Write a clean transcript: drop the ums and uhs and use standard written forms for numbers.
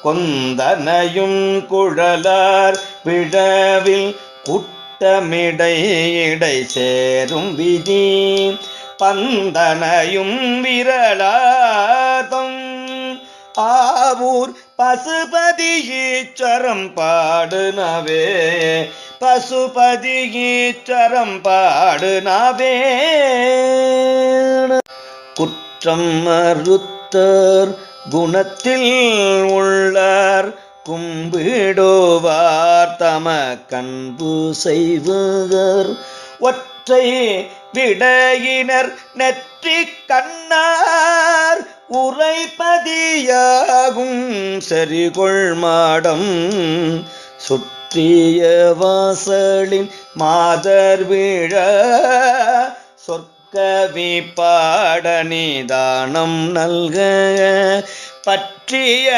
கொந்தனையும் குழலார் பிழவில் குட்டமிடை இடை சேரும் விதி பந்தனையும் விரலாதம் ஆவூர் பசுபதி ஈச்சரம் பாடுனவே பசுபதி ஈச்சரம் பாடுனவே குற்றம் மறுத்தர் குணத்தில் உள்ளார் கும்பிடுவார் தம கண்பு செய்வர் ஒற்றை விடையினர் நெற்றி கண்ணார் உரைப்பதியாகும் செறிகொள் மாடம் சுற்றிய வாசலின் மாதர் வீழ சொற்கவி பாட நிதானம் நல்க பற்றிய